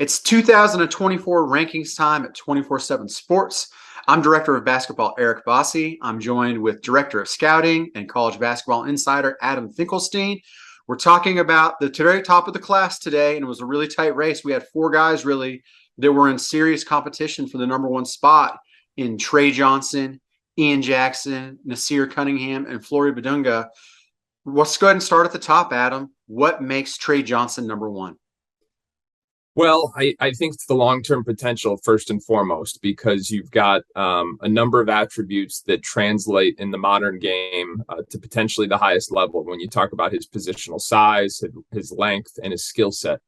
It's 2024 rankings time at 247Sports. I'm Director of Basketball Eric Bossi. I'm joined with Director of Scouting and College Basketball Insider Adam Finkelstein. We're talking about the very top of the class today, and it was a really tight race. We had four guys really that were in serious competition for the number one spot in Trey Johnson, Ian Jackson, Nassir Cunningham, and Flory Badunga. Let's go ahead and start at the top, Adam. What makes Trey Johnson number one? Well, I think it's the long-term potential first and foremost, because you've got a number of attributes that translate in the modern game to potentially the highest level when you talk about his positional size, his length, and his skill set,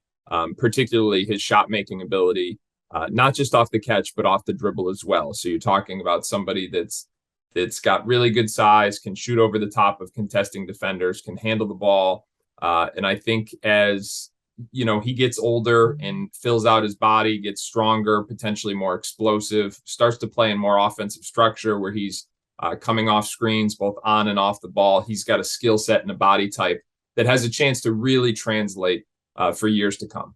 particularly his shot-making ability, not just off the catch, but off the dribble as well. So you're talking about somebody that's got really good size, can shoot over the top of contesting defenders, can handle the ball. And I think as he gets older and fills out his body, gets stronger, potentially more explosive, starts to play in more offensive structure where he's coming off screens, both on and off the ball. He's got a skill set and a body type that has a chance to really translate for years to come.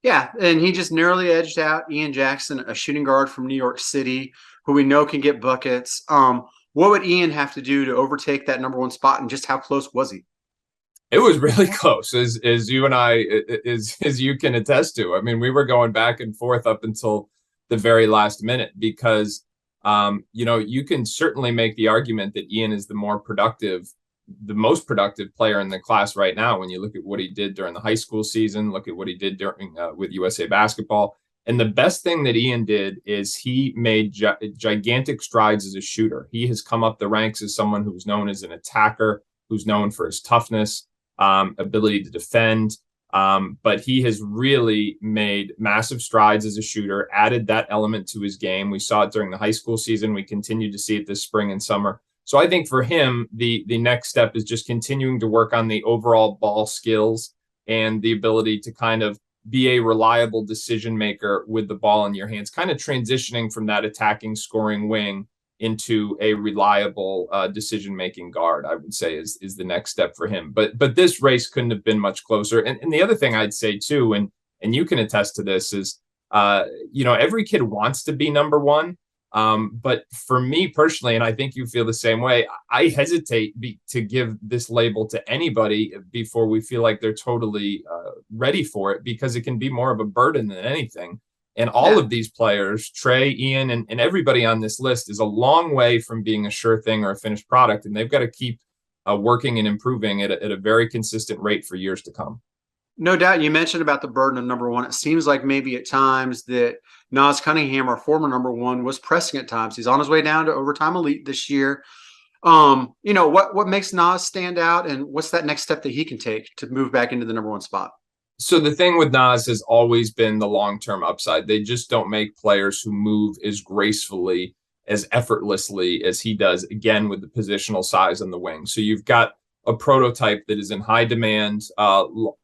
Yeah, and he just narrowly edged out Ian Jackson, a shooting guard from New York City, who we know can get buckets. What would Ian have to do to overtake that number one spot, and just how close was he? It was really close, as you and I, as you can attest to. I mean, we were going back and forth up until the very last minute because, you can certainly make the argument that Ian is the most productive player in the class right now. When you look at what he did during the high school season, look at what he did during with USA Basketball. And the best thing that Ian did is he made gigantic strides as a shooter. He has come up the ranks as someone who's known as an attacker, who's known for his toughness, ability to defend. But he has really made massive strides as a shooter, added that element to his game. We saw it during the high school season. We continue to see it this spring and summer. So I think for him, the next step is just continuing to work on the overall ball skills and the ability to kind of be a reliable decision maker with the ball in your hands, kind of transitioning from that attacking scoring wing into a reliable decision-making guard, I would say is the next step for him. But this race couldn't have been much closer. And the other thing I'd say too, and you can attest to this, is every kid wants to be number one. But for me personally, and I think you feel the same way, I hesitate to give this label to anybody before we feel like they're totally ready for it, because it can be more of a burden than anything. And all of these players, Trey, Ian, and everybody on this list, is a long way from being a sure thing or a finished product. And they've got to keep working and improving at a very consistent rate for years to come. No doubt. You mentioned about the burden of number one. It seems like maybe at times that Nassir Cunningham, our former number one, was pressing at times. He's on his way down to overtime elite this year. What makes Nas stand out, and what's that next step that he can take to move back into the number one spot? So the thing with Nas has always been the long-term upside. They just don't make players who move as gracefully, as effortlessly as he does, again, with the positional size on the wing. So you've got a prototype that is in high demand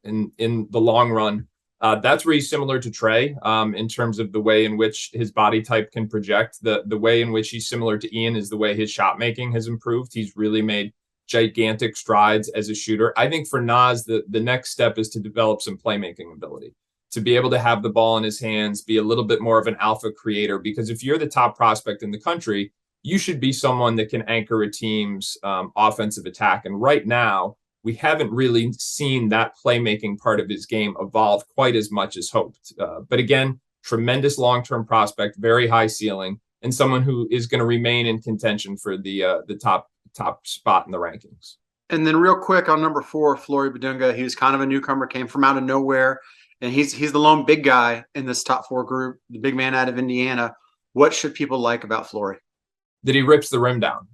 in the long run. That's where he's similar to Trey in terms of the way in which his body type can project. The way in which he's similar to Ian is the way his shot making has improved. He's really made gigantic strides as a shooter. I think for Nas, the next step is to develop some playmaking ability, to be able to have the ball in his hands, be a little bit more of an alpha creator, because if you're the top prospect in the country, you should be someone that can anchor a team's offensive attack. And right now, we haven't really seen that playmaking part of his game evolve quite as much as hoped. But again, tremendous long-term prospect, very high ceiling, and someone who is going to remain in contention for the top spot in the rankings. And then real quick on number 4, Flory Badunga. He was kind of a newcomer, came from out of nowhere, and he's the lone big guy in this top 4 group, the big man out of Indiana. What should people like about Flory? That he rips the rim down.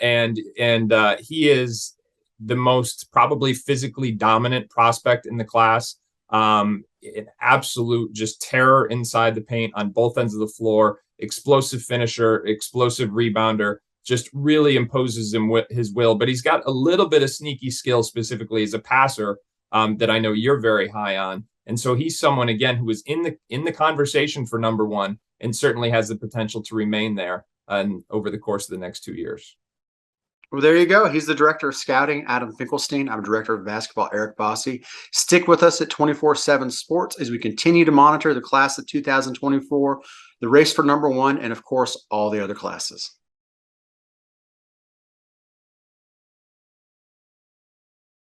And he is the most probably physically dominant prospect in the class. An absolute just terror inside the paint on both ends of the floor, explosive finisher, explosive rebounder, just really imposes his will. But he's got a little bit of sneaky skill, specifically as a passer, that I know you're very high on. And so he's someone, again, who is in the conversation for number one, and certainly has the potential to remain there over the course of the next 2 years. Well, there you go. He's the director of scouting, Adam Finkelstein. I'm director of basketball, Eric Bossi. Stick with us at 247 Sports as we continue to monitor the class of 2024, the race for #1, and of course, all the other classes.